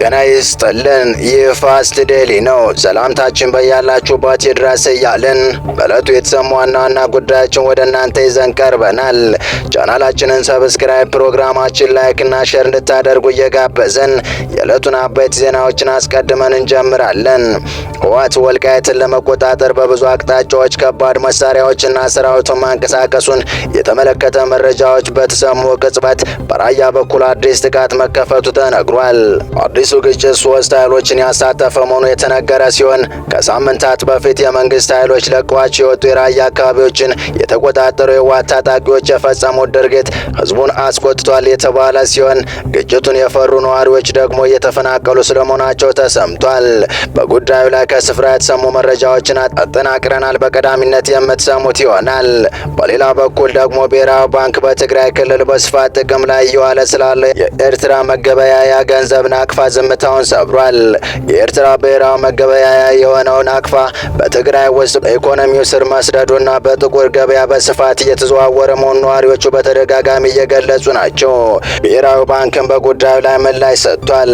ጤና ይስጥልን። ይህ ፋስት ዴይሊ ነው። ሰላምታችን በያላችሁበት ይድረስ እያልን በዕለቱ የተሰሙ ዋና ዋና ጉዳዮችን ወደ እናንተ ይዘን ቀርበናል። ቻናላችንን ሰብስክራይብ፣ ፕሮግራማችን ላይክ እና ሼር እንድታደርጉ እየጋበዝን የዕለቱን አበይት ዜናዎችን አስቀድመን እንጀምራለን። ህወሓት ወልቃይትን ለመቆጣጠር በብዙ አቅጣጫዎች ከባድ መሳሪያዎችና ሰራዊቱን ማንቀሳቀሱን የተመለከተ መረጃዎች በተሰሙ ቅጽበት በራያ በኩል አዲስ ጥቃት መከፈቱ ተነግሯል። አዲሱ ግጭት ሶስት ኃይሎችን ያሳተፈ መሆኑ የተነገረ ሲሆን ከሳምንታት በፊት የመንግስት ኃይሎች ለቀዋቸው የወጡ የራያ አካባቢዎችን የተቆጣጠሩ የህወሓት ታጣቂዎች የፈጸሙት ድርጊት ህዝቡን አስቆጥቷል የተባለ ሲሆን ግጭቱን የፈሩ ነዋሪዎች ደግሞ እየተፈናቀሉ ስለመሆናቸው ተሰምቷል። በጉዳዩ ላይ ከስፍራ የተሰሙ መረጃዎችን አጠናቅረናል። በቀዳሚነት የምትሰሙት ይሆናል። በሌላ በኩል ደግሞ ብሔራዊ ባንክ በትግራይ ክልል በስፋት ጥቅም ላይ እየዋለ ስላለ የኤርትራ መገበያያ ገንዘብ ናቅፋ ዝምታውን ሰብሯል። የኤርትራ ብሔራዊ መገበያያ የሆነው ናቅፋ በትግራይ ውስጥ በኢኮኖሚው ስር መስደዱና በጥቁር ገበያ በስፋት እየተዘዋወረ መሆኑን ነዋሪዎቹ በተደጋጋሚ እየገለጹ ናቸው። ብሔራዊ ባንክን በጉዳዩ ላይ ምላሽ ሰጥቷል።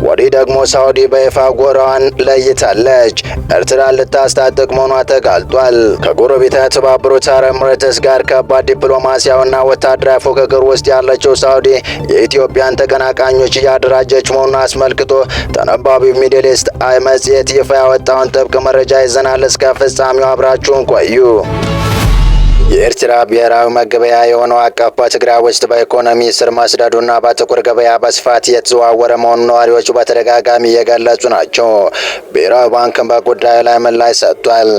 ወዲህ ደግሞ ሳውዲ በይፋ ጎራዋን ለይታለች። ኤርትራ ልታስታጥቅ መሆኗ ተጋልጧል። ከጎረቤት የተባበሩት አረብ ኤሚሬትስ ጋር ከባድ ዲፕሎማሲያዊና ወታደራዊ ፉክክር ውስጥ ያለችው ሳውዲ የኢትዮጵያን ተቀናቃኞች እያደራጀች መሆኑን አስመልክቶ ተነባቢው ሚድል ኢስት አይ መጽሔት ይፋ ያወጣውን ጥብቅ መረጃ ይዘናል። እስከ ፍጻሜው አብራችሁን ቆዩ። የኤርትራ ብሔራዊ መገበያ የሆነው አቀፍ በትግራይ ውስጥ በኢኮኖሚ ስር መስደዱና በጥቁር ገበያ በስፋት እየተዘዋወረ መሆኑን ነዋሪዎቹ በተደጋጋሚ እየገለጹ ናቸው። ብሔራዊ ባንክን በጉዳዩ ላይ ምላሽ ሰጥቷል።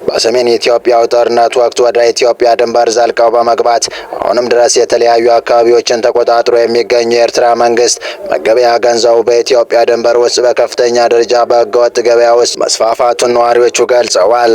በሰሜን ኢትዮጵያው ጦርነት ወቅት ወደ ኢትዮጵያ ድንበር ዘልቀው በመግባት አሁንም ድረስ የተለያዩ አካባቢዎችን ተቆጣጥሮ የሚገኙ የኤርትራ መንግስት መገበያ ገንዘቡ በኢትዮጵያ ድንበር ውስጥ በከፍተኛ ደረጃ በህገወጥ ገበያ ውስጥ መስፋፋቱን ነዋሪዎቹ ገልጸዋል።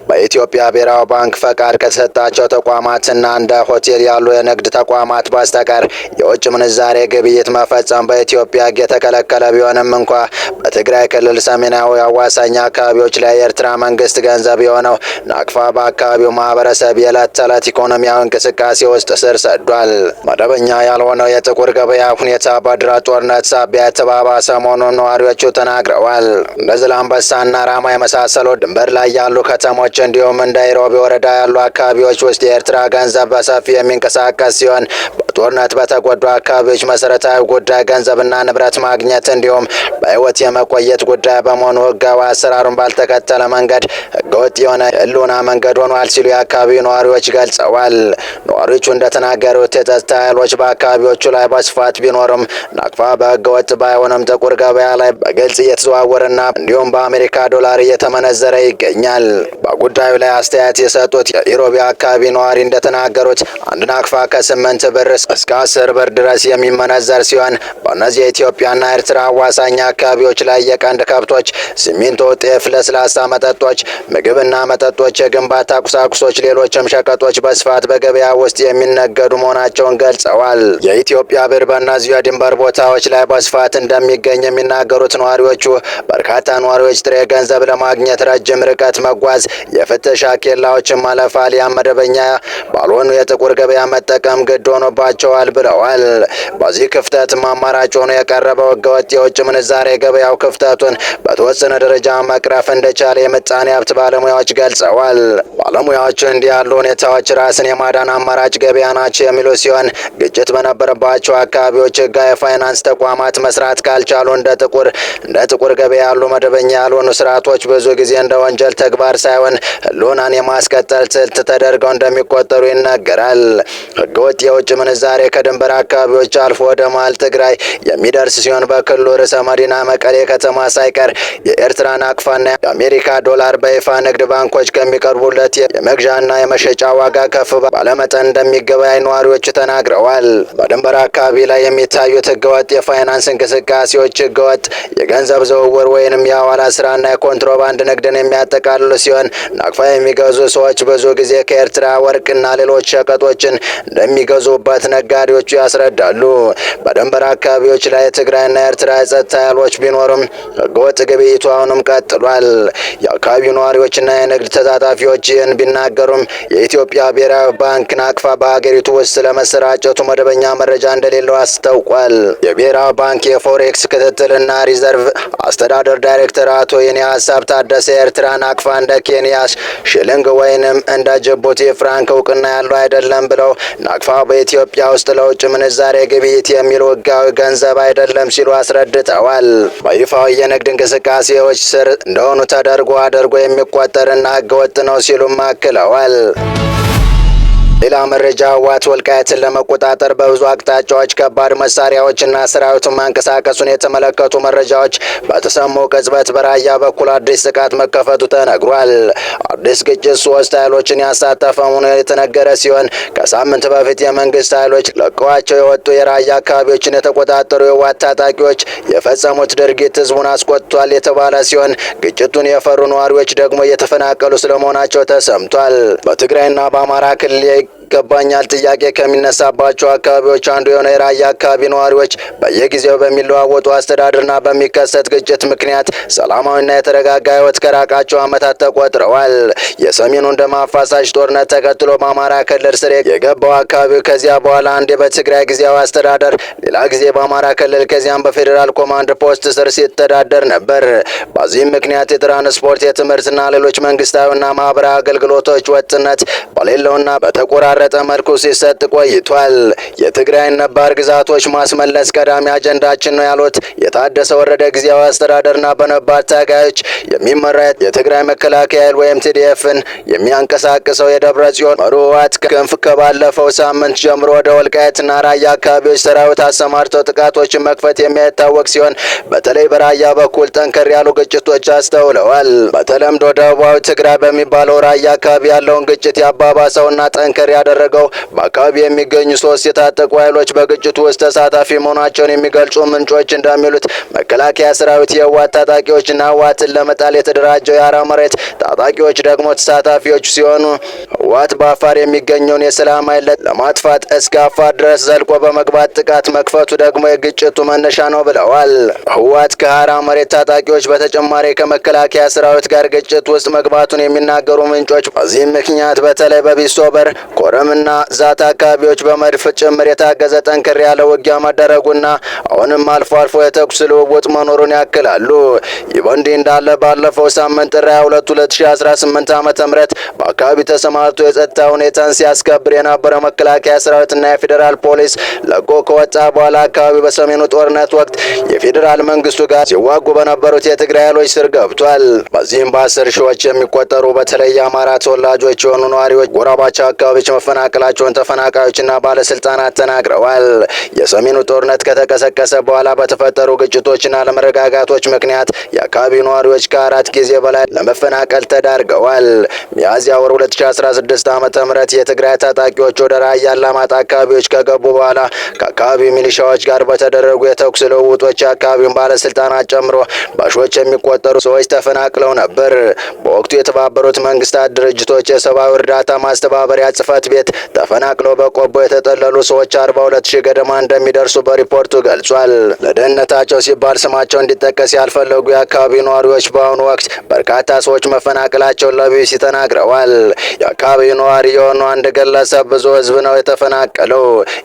በኢትዮጵያ ብሔራዊ ባንክ ፈቃድ ከተሰጣቸው ተቋማትና እንደ ሆቴል ያሉ የንግድ ተቋማት በስተቀር የውጭ ምንዛሬ ግብይት መፈጸም በኢትዮጵያ የተከለከለ ቢሆንም እንኳ በትግራይ ክልል ሰሜናዊ አዋሳኝ አካባቢዎች ላይ የኤርትራ መንግስት ገንዘብ የሆነው ናቅፋ በአካባቢው ማህበረሰብ የዕለት ተዕለት ኢኮኖሚያዊ እንቅስቃሴ ውስጥ ስር ሰዷል። መደበኛ ያልሆነው የጥቁር ገበያ ሁኔታ በድረ ጦርነት ሳቢያ የተባባሰ መሆኑን ነዋሪዎቹ ተናግረዋል። እንደ ዝላንበሳና ራማ የመሳሰሉ ድንበር ላይ ያሉ ከተሞች እንዲሁም እንደ ኢሮቢ ወረዳ ያሉ አካባቢዎች ውስጥ የኤርትራ ገንዘብ በሰፊው የሚንቀሳቀስ ሲሆን በጦርነት በተጎዱ አካባቢዎች መሰረታዊ ጉዳይ ገንዘብና ንብረት ማግኘት እንዲሁም በህይወት የመቆየት ጉዳይ በመሆኑ ህጋዊ አሰራሩን ባልተከተለ መንገድ ህገወጥ የሆነ የህልውና መንገድ ሆኗል ሲሉ የአካባቢው ነዋሪዎች ገልጸዋል። ነዋሪዎቹ እንደተናገሩት የጸጥታ ኃይሎች በአካባቢዎቹ ላይ በስፋት ቢኖርም ናቅፋ በህገወጥ ባይሆንም ጥቁር ገበያ ላይ በግልጽ እየተዘዋወረና እንዲሁም በአሜሪካ ዶላር እየተመነዘረ ይገኛል። በጉዳዩ ላይ አስተያየት የሰጡት የኢሮቢ አካባቢ ነዋሪ እንደተናገሩት አንድ ናቅፋ ከ8 ብር እስከ 10 ብር ድረስ የሚመነዘር ሲሆን በእነዚህ የኢትዮጵያና ኤርትራ አዋሳኝ አካባቢዎች ላይ የቀንድ ከብቶች፣ ሲሚንቶ፣ ጤፍ፣ ለስላሳ መጠጦች፣ ምግብና መጠጦች፣ የግንባታ ቁሳቁሶች፣ ሌሎችም ሸቀጦች በስፋት በገበያ ውስጥ የሚነገዱ መሆናቸውን ገልጸዋል። የኢትዮጵያ ብር በእነዚሁ የድንበር ቦታዎች ላይ በስፋት እንደሚገኝ የሚናገሩት ነዋሪዎቹ በርካታ ነዋሪዎች ጥሬ ገንዘብ ለማግኘት ረጅም ርቀት መጓዝ፣ የፍተሻ ኬላዎችን ማለፍ አሊያም መደበኛ ባልሆኑ የጥቁር ገበያ መጠቀም ግድ ሆኖባቸዋል ብለዋል። በዚህ ክፍተትም አማራጭ ሆኖ የቀረበው ህገወጥ የውጭ ምንዛሬ ገበያው ክፍተቱን በተወሰነ ደረጃ መቅረፍ እንደቻለ የምጣኔ ሀብት ባለሙያዎች ገልጸዋል። ባለሙያዎቹ እንዲህ ያሉ ሁኔታዎች ራስን የማዳን አማራጭ ገበያ ናቸው የሚሉ ሲሆን ግጭት በነበረባቸው አካባቢዎች ህጋዊ የፋይናንስ ተቋማት መስራት ካልቻሉ እንደ ጥቁር ገበያ ያሉ መደበኛ ያልሆኑ ስርዓቶች ብዙ ጊዜ እንደ ወንጀል ተግባር ሳይሆን ህልውናን የማስቀጠል ስልት ተደርገው እንደሚቆጠሩ ይናገራል። ህገወጥ የውጭ ምንዛሬ ከድንበር አካባቢዎች አልፎ ወደ መሃል ትግራይ የሚደርስ ሲሆን በክልሉ ርዕሰ መዲና መቀሌ ከተማ ሳይቀር የኤርትራ ናቅፋና የአሜሪካ ዶላር በይፋ ንግድ ባንኮች ከሚቀርቡለት የመግዣና የመሸጫ ዋጋ ከፍ ባለመጠን እንደሚገበያይ ነዋሪዎቹ ተናግረዋል። በድንበር አካባቢ ላይ የሚታዩት ህገወጥ የፋይናንስ እንቅስቃሴዎች ህገወጥ የገንዘብ ዝውውር ወይንም የሐዋላ ስራና የኮንትሮባንድ ንግድን የሚያጠቃልሉ ሲሆን ናቅፋ የሚገዙ ሰዎች ብዙ ጊዜ ከኤርትራ ወርቅና ሌሎች ሸቀጦችን እንደሚገዙበት ነጋዴዎቹ ያስረዳሉ። በድንበር አካባቢዎች ላይ የትግራይና የኤርትራ የጸጥታ ኃይሎች ቢኖሩም ህገወጥ ግብይቱ አሁንም ቀጥሏል። የአካባቢው ነዋሪዎችና የንግድ ተሳታፊዎች ይህን ቢናገሩም የኢትዮጵያ ብሔራዊ ባንክ ናቅፋ በሀገሪቱ ውስጥ ስለመሰራጨቱ መደበኛ መረጃ እንደሌለው አስታውቋል። የብሔራዊ ባንክ የፎሬክስ ክትትልና ሪዘርቭ አስተዳደር ዳይሬክተር አቶ የኔ ሀሳብ ታደሰ ኤርትራ ናቅፋ እንደ ኬንያ ሽልንግ ወይንም እንደ ጅቡቲ ፍራንክ እውቅና ያለው አይደለም ብለው ናቅፋ በኢትዮጵያ ውስጥ ለውጭ ምንዛሬ ግብይት የሚል ህጋዊ ገንዘብ አይደለም ሲሉ አስረድተዋል። በይፋዊ የንግድ እንቅስቃሴዎች ስር እንደሆኑ ተደርጎ የሚቆጠርና ህገወጥ ነው ሲሉም አክለዋል። ሌላ መረጃ ህወሓት ወልቃይትን ለመቆጣጠር በብዙ አቅጣጫዎች ከባድ መሳሪያዎችና ሰራዊቱን ማንቀሳቀሱን የተመለከቱ መረጃዎች በተሰሙ ቅጽበት በራያ በኩል አዲስ ጥቃት መከፈቱ ተነግሯል። አዲስ ግጭት 3 ኃይሎችን ያሳተፈ መሆኑ የተነገረ ሲሆን ከሳምንት በፊት የመንግስት ኃይሎች ለቀዋቸው የወጡ የራያ አካባቢዎችን የተቆጣጠሩ የህወሓት ታጣቂዎች የፈጸሙት ድርጊት ህዝቡን አስቆጥቷል የተባለ ሲሆን ግጭቱን የፈሩ ነዋሪዎች ደግሞ እየተፈናቀሉ ስለመሆናቸው ተሰምቷል። በትግራይና በአማራ ክልል ይገባኛል ጥያቄ ከሚነሳባቸው አካባቢዎች አንዱ የሆነ የራያ አካባቢ ነዋሪዎች በየጊዜው በሚለዋወጡ አስተዳደርና በሚከሰት ግጭት ምክንያት ሰላማዊና የተረጋጋ ህይወት ከራቃቸው ዓመታት ተቆጥረዋል። የሰሜኑን ደም አፋሳሽ ጦርነት ተከትሎ በአማራ ክልል ስር የገባው አካባቢው ከዚያ በኋላ አንዴ በትግራይ ጊዜያዊ አስተዳደር፣ ሌላ ጊዜ በአማራ ክልል ከዚያም በፌዴራል ኮማንድ ፖስት ስር ሲተዳደር ነበር። በዚህም ምክንያት የትራንስፖርት፣ የትምህርትና ሌሎች መንግስታዊና ማህበራዊ አገልግሎቶች ወጥነት በሌለውና በተቆራረጠ መልኩ ሲሰጥ ቆይቷል። የትግራይን ነባር ግዛቶች ማስመለስ ቀዳሚ አጀንዳችን ነው ያሉት የታደሰ ወረደ ጊዜያዊ አስተዳደርና በነባር ታጋዮች የሚመራ የትግራይ መከላከያ ኃይል ወይም TDFን የሚያንቀሳቅሰው የደብረ ጽዮን ህወሓት ክንፍ ከባለፈው ሳምንት ጀምሮ ወደ ወልቃይትና ራያ አካባቢዎች ሰራዊት አሰማርተው ጥቃቶችን መክፈት የሚታወቅ ሲሆን በተለይ በራያ በኩል ጠንከር ያሉ ግጭቶች አስተውለዋል። በተለምዶ ደቡባዊ ትግራይ በሚባለው ራያ አካባቢ ያለውን ግጭት ያባባሰውና ጠንከር ያደረገው በአካባቢ የሚገኙ 3 የታጠቁ ኃይሎች በግጭቱ ውስጥ ተሳታፊ መሆናቸውን የሚገልጹ ምንጮች እንደሚሉት መከላከያ ሰራዊት የህወሓት ታጣቂዎችና ህወሓትን ለመጣል የተደራጀው የአራ መሬት ታጣቂዎች ደግሞ ተሳታፊዎች ሲሆኑ ህወሓት በአፋር የሚገኘውን የሰላም ኃይል ለማጥፋት እስከ አፋር ድረስ ዘልቆ በመግባት ጥቃት መክፈቱ ደግሞ የግጭቱ መነሻ ነው ብለዋል። ህወሓት ከአራ መሬት ታጣቂዎች በተጨማሪ ከመከላከያ ሰራዊት ጋር ግጭት ውስጥ መግባቱን የሚናገሩ ምንጮች በዚህም ምክንያት በተለይ በቢሶበር ኮረምና ዛታ አካባቢዎች በመድፍ ጭምር የታገዘ ጠንከር ያለ ውጊያ መደረጉና አሁንም አልፎ አልፎ የተኩስ ልውውጥ መኖሩን ያክላሉ። ይህ በእንዲህ እንዳለ ባለፈው ሳምንት ጥር 22 2018 ዓ.ም በአካባቢ ተሰማርቶ የጸጥታ ሁኔታን ሲያስከብር የነበረ መከላከያ ሰራዊትና የፌዴራል ፖሊስ ለቆ ከወጣ በኋላ አካባቢ በሰሜኑ ጦርነት ወቅት የፌዴራል መንግስቱ ጋር ሲዋጉ በነበሩት የትግራይ ኃይሎች ስር ገብቷል። በዚህም በ10 ሺዎች የሚቆጠሩ በተለይ የአማራ ተወላጆች የሆኑ ነዋሪዎች ጎራባች አካባቢዎች መፈናቀላቸውን ተፈናቃዮችና ባለስልጣናት ተናግረዋል። የሰሜኑ ጦርነት ከተቀሰቀሰ በኋላ በተፈጠሩ ግጭቶችና ለመረጋጋቶች ምክንያት የአካባቢው ነዋሪዎች ከ4 ጊዜ በላይ ለመፈናቀል ተዳርገዋል። ሚያዝያ ወር 2016 ዓ.ም የትግራይ ታጣቂዎች ወደ ራያ አላማጣ አካባቢዎች ከገቡ በኋላ ከአካባቢው ሚሊሻዎች ጋር በተደረጉ የተኩስ ልውውጦች የአካባቢውን ባለስልጣናት ጨምሮ በሺዎች የሚቆጠሩ ሰዎች ተፈናቅለው ነበር። በወቅቱ የተባበሩት መንግስታት ድርጅቶች የሰብአዊ እርዳታ ማስተባበሪያ ጽህፈት ቤት ተፈናቅለው በቆቦ የተጠለሉ ሰዎች 42,000 ገደማ እንደሚደርሱ በሪፖርቱ ገልጿል። ለደህንነታቸው ሲባል ስማቸው እንዲጠቀስ ያልፈለጉ የአካባቢው ነዋሪዎች በአሁኑ ወቅት በርካታ ሰዎች መፈናቀላቸውን ለቢቢሲ ተናግረዋል። የአካባቢው ነዋሪ የሆኑ አንድ ግለሰብ ብዙ ህዝብ ነው የተፈናቀለው፣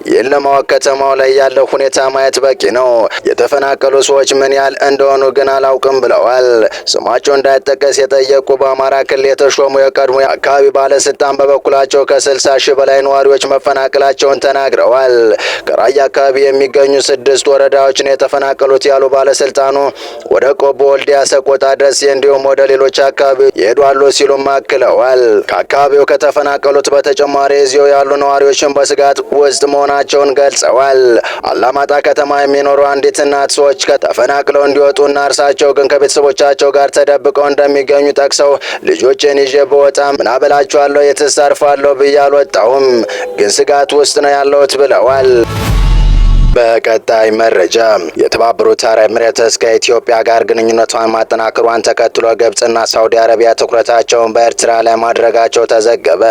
ይህን ለማወቅ ከተማው ላይ ያለው ሁኔታ ማየት በቂ ነው። የተፈናቀሉ ሰዎች ምን ያህል እንደሆኑ ግን አላውቅም ብለዋል። ስማቸው እንዳይጠቀስ የጠየቁ በአማራ ክልል የተሾሙ የቀድሞ የአካባቢ ባለስልጣን በበኩላቸው ከ60 ሺህ በላይ ነዋሪዎች መፈናቀላቸውን ተናግረዋል። ከራያ አካባቢ የሚገኙ 6 ወረዳዎችን የተፈናቀሉት ያሉ ባለስልጣኑ ወደ ቆቦ፣ ወልዲያ፣ ሰቆጣ፣ ደሴ እንዲሁም ወደ ሌሎች አካባቢዎች ይሄዳሉ ሲሉም አክለዋል። ከአካባቢው ከተፈናቀሉት በተጨማሪ እዚሁ ያሉ ነዋሪዎችን በስጋት ውስጥ መሆናቸውን ገልጸዋል። አላማጣ ከተማ የሚኖሩ አንዲት እናት ሰዎች ከተፈናቅለው እንዲወጡና እርሳቸው ግን ከቤተሰቦቻቸው ጋር ተደብቀው እንደሚገኙ ጠቅሰው ልጆችን ይዤ በወጣ ምን አበላቸዋለሁ የትስ አርፋለሁ ብዬ አልወጣሁም፣ ግን ስጋት ውስጥ ነው ያለሁት ብለዋል። በቀጣይ መረጃ የተባበሩት አረብ ኤሚሬትስ ከኢትዮጵያ ጋር ግንኙነቷን ማጠናከሯን ተከትሎ ግብጽና ሳውዲ አረቢያ ትኩረታቸውን በኤርትራ ላይ ማድረጋቸው ተዘገበ።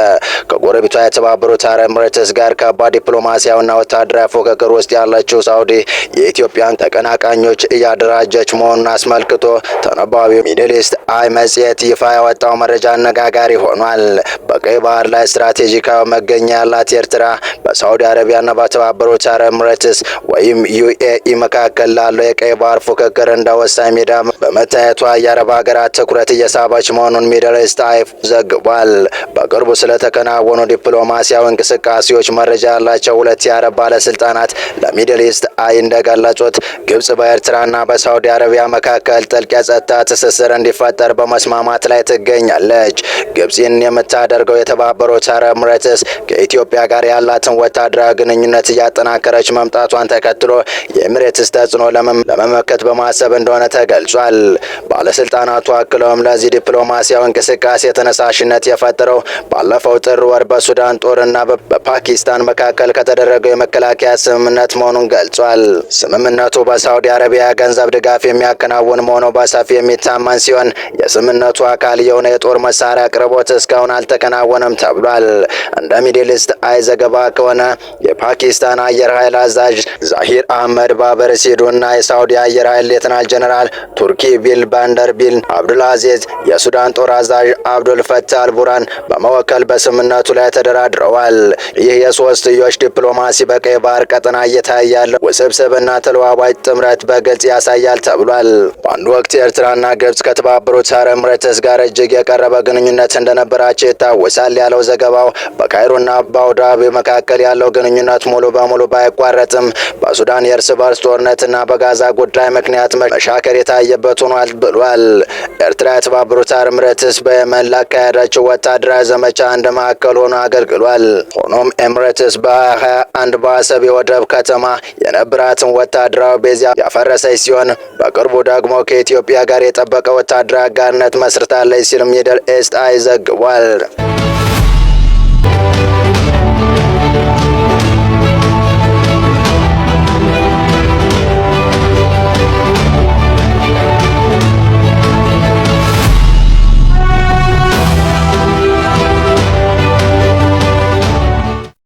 ከጎረቤቷ የተባበሩት አረብ ኤሚሬትስ ጋር ከባድ ዲፕሎማሲያዊና ወታደራዊ ፉክክር ውስጥ ያለችው ሳውዲ የኢትዮጵያን ተቀናቃኞች እያደራጀች መሆኑን አስመልክቶ ተነባቢው ሚድል ኢስት አይ መጽሔት ይፋ ያወጣው መረጃ አነጋጋሪ ሆኗል። በቀይ ባህር ላይ ስትራቴጂካዊ መገኛ ያላት ኤርትራ በሳውዲ አረቢያና በተባበሩት አረብ ኤሚሬትስ ወይም ዩኤኢ መካከል ላለው የቀይ ባህር ፉክክር እንደ ወሳኝ ሜዳ በመታየቷ የአረብ ሀገራት ትኩረት እየሳበች መሆኑን ሚድል ኢስት አይ ዘግቧል። በቅርቡ ስለተከናወኑ ዲፕሎማሲያዊ እንቅስቃሴዎች መረጃ ያላቸው ሁለት የአረብ ባለስልጣናት ለሚድል ኢስት አይ እንደገለጹት ግብጽ በኤርትራና በሳውዲ አረቢያ መካከል ጥልቅ የጸጥታ ትስስር እንዲፈጠር በመስማማት ላይ ትገኛለች። ግብጽን የምታደርገው የተባበሩት አረብ ኤሚሬትስ ከኢትዮጵያ ጋር ያላትን ወታደራዊ ግንኙነት እያጠናከረች መምጣቷን ተከትሎ የኤሚሬትስ ተጽዕኖ ለመመከት በማሰብ እንደሆነ ተገልጿል። ባለስልጣናቱ አክለውም ለዚህ ዲፕሎማሲያዊ እንቅስቃሴ ተነሳሽነት የፈጠረው ባለፈው ጥር ወር በሱዳን ጦርና በፓኪስታን መካከል ከተደረገው የመከላከያ ስምምነት መሆኑን ገልጿል። ስምምነቱ በሳውዲ አረቢያ ገንዘብ ድጋፍ የሚያከናውን መሆኑ በሰፊ የሚታመን ሲሆን የስምምነቱ አካል የሆነ የጦር መሳሪያ አቅርቦት እስካሁን አልተከናወነም ተብሏል። እንደ ሚድል ኢስት አይ ዘገባ ከሆነ የፓኪስታን አየር ኃይል አዛዥ ዛሂር አህመድ ባበር ሲዱና የሳውዲ አየር ኃይል ሌተናል ጀነራል ቱርኪ ቢል ባንደርቢል አብዱልአዚዝ የሱዳን ጦር አዛዥ አብዱል ፈታህ አልቡራን በመወከል በስምምነቱ ላይ ተደራድረዋል። ይህ የሶስትዮሽ ዲፕሎማሲ በቀይ ባህር ቀጠና እየታየ ያለው ውስብስብና ተለዋዋጭ ጥምረት በግልጽ ያሳያል ተብሏል። በአንድ ወቅት ኤርትራና ግብጽ ከተባበሩት አረብ ኤሚሬትስ ጋር እጅግ የቀረበ ግንኙነት እንደነበራቸው ይታወሳል ያለው ዘገባው በካይሮና በአቡዳቢ መካከል ያለው ግንኙነት ሙሉ በሙሉ ባይቋረጥም በሱዳን የእርስ በርስ ጦርነትና በጋዛ ጉዳይ ምክንያት መሻከር የታየበት ሆኗል ብሏል። ኤርትራ የተባበሩት አረብ ኤሚሬትስ በየመን ላካሄደችው ወታደራዊ ዘመቻ እንደ ማዕከል ሆኖ አገልግሏል። ሆኖም ኤሚሬትስ በ2021 በአሰብ የወደብ ከተማ የነበራትን ወታደራዊ ቤዝ ያፈረሰች ሲሆን በቅርቡ ደግሞ ከኢትዮጵያ ጋር የጠበቀ ወታደራዊ አጋርነት መስርታለች ሲል ሚድል ኢስት አይ ዘግቧል።